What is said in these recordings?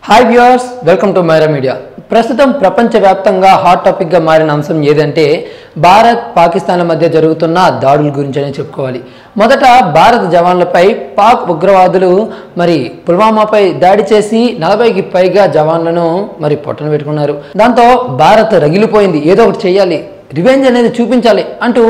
Hi viewers, welcome to Myra media. ప్రస్తుతం ప్రపంచవ్యాప్తంగా hot టాపిక్గా మారిన అంశం ఏదంటే భారత్ పాకిస్తాన్ల మధ్య జరుగుతున్న దాడుల గురించనే చెప్పుకోవాలి. మొదట భారత జవాన్లపై పాక్ ఉగ్రవాదులు పుల్వామాపై దాడి చేసి 40కి పైగా జవాన్లను పొట్టన పెట్టుకున్నారు. దాంతో భారత్ రగిలిపోయింది. ఏదో ఒకటి చేయాలి, రివెంజ్ అనేది చూపించాలి అంటూ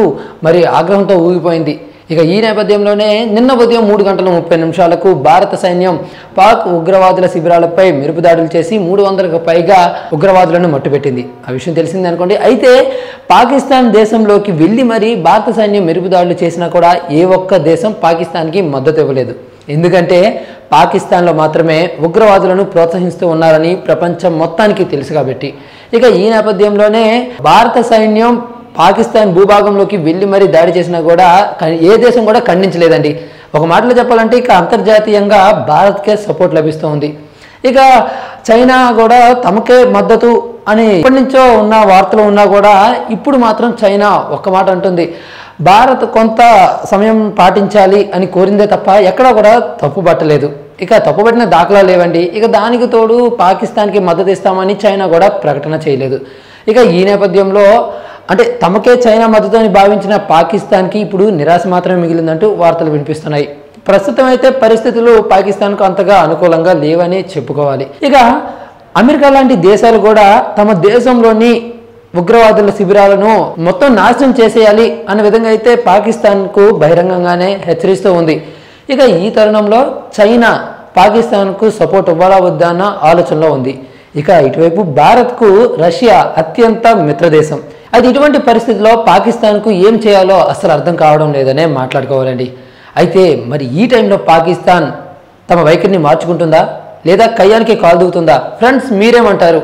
ఆగ్రహంతో ఊగిపోయింది. ఇక ఈ నేపథ్యంలోనే నిన్న ఉదయం 3:30 భారత సైన్యం పాక్ ఉగ్రవాదుల శిబిరాలపై మెరుపు దాడులు చేసి 300కు పైగా ఉగ్రవాదులను మట్టుపెట్టింది. ఆ విషయం తెలిసింది అనుకోండి. అయితే పాకిస్తాన్ దేశంలోకి వెళ్ళి భారత సైన్యం మెరుపు దాడులు చేసినా కూడా ఏ ఒక్క దేశం పాకిస్తాన్కి మద్దతు ఇవ్వలేదు. ఎందుకంటే పాకిస్తాన్లో మాత్రమే ఉగ్రవాదులను ప్రోత్సహిస్తూ ఉన్నారని ప్రపంచం మొత్తానికి తెలుసు కాబట్టి. ఇక ఈ నేపథ్యంలోనే భారత సైన్యం పాకిస్తాన్ భూభాగంలోకి వెళ్ళి దాడి చేసినా కూడా ఏ దేశం కూడా ఖండించలేదండి. ఒక మాటలో చెప్పాలంటే ఇక అంతర్జాతీయంగా భారత్కే సపోర్ట్ లభిస్తూ ఉంది. ఇక చైనా కూడా తమకే మద్దతు అని ఎప్పటి నుంచో ఉన్న వార్తలు ఉన్నా కూడా ఇప్పుడు మాత్రం చైనా ఒక్క మాట అంటుంది, భారత్ కొంత సమయం పాటించాలి అని కోరిందే తప్ప ఎక్కడా కూడా తప్పు పట్టలేదు. ఇక తప్పుపట్టిన దాఖలా లేవండి. ఇక దానికి తోడు పాకిస్తాన్కి మద్దతు ఇస్తామని చైనా కూడా ప్రకటన చేయలేదు. ఇక ఈ నేపథ్యంలో తమకే చైనా మద్దతు అని భావించిన పాకిస్తాన్కి ఇప్పుడు నిరాశ మాత్రమే మిగిలిందంటూ వార్తలు వినిపిస్తున్నాయి. ప్రస్తుతం అయితే పరిస్థితులు పాకిస్తాన్కు అంతగా అనుకూలంగా లేవని చెప్పుకోవాలి. ఇక అమెరికా లాంటి దేశాలు కూడా తమ దేశంలోని ఉగ్రవాదుల శిబిరాలను మొత్తం నాశనం చేసేయాలి అనే విధంగా అయితే పాకిస్తాన్కు బహిరంగంగానే హెచ్చరిస్తూ ఉంది. ఇక ఈ తరుణంలో చైనా పాకిస్తాన్కు సపోర్ట్ ఇవ్వాలా వద్దా అన్న ఆలోచనలో ఉంది. ఇక ఇటువైపు భారత్కు రష్యా అత్యంత మిత్రదేశం. అది ఇటువంటి పరిస్థితుల్లో పాకిస్తాన్కు ఏం చేయాలో అసలు అర్థం కావడం లేదనే మాట్లాడుకోవాలండి. అయితే ఈ టైంలో పాకిస్తాన్ తమ వైఖరిని మార్చుకుంటుందా లేదా కయ్యానికి కాలు దూకుతుందా? ఫ్రెండ్స్, మీరేమంటారు?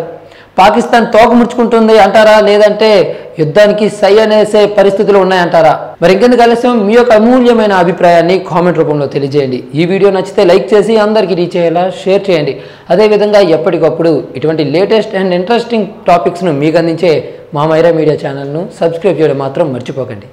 పాకిస్తాన్ తోక ముడుచుకుంటుంది అంటారా, లేదంటే యుద్ధానికి సై అనేసే పరిస్థితులు ఉన్నాయంటారా? ఇంకెందుకు ఆలస్యం, మీ యొక్క అమూల్యమైన అభిప్రాయాన్ని కామెంట్ రూపంలో తెలియజేయండి. ఈ వీడియో నచ్చితే లైక్ చేసి అందరికీ రీచ్ అయ్యేలా షేర్ చేయండి. అదేవిధంగా ఎప్పటికప్పుడు ఇటువంటి లేటెస్ట్ అండ్ ఇంట్రెస్టింగ్ టాపిక్స్ను మీకు అందించే మా మైరా మీడియా ఛానల్ను సబ్స్క్రైబ్ చేయడం మాత్రం మర్చిపోకండి.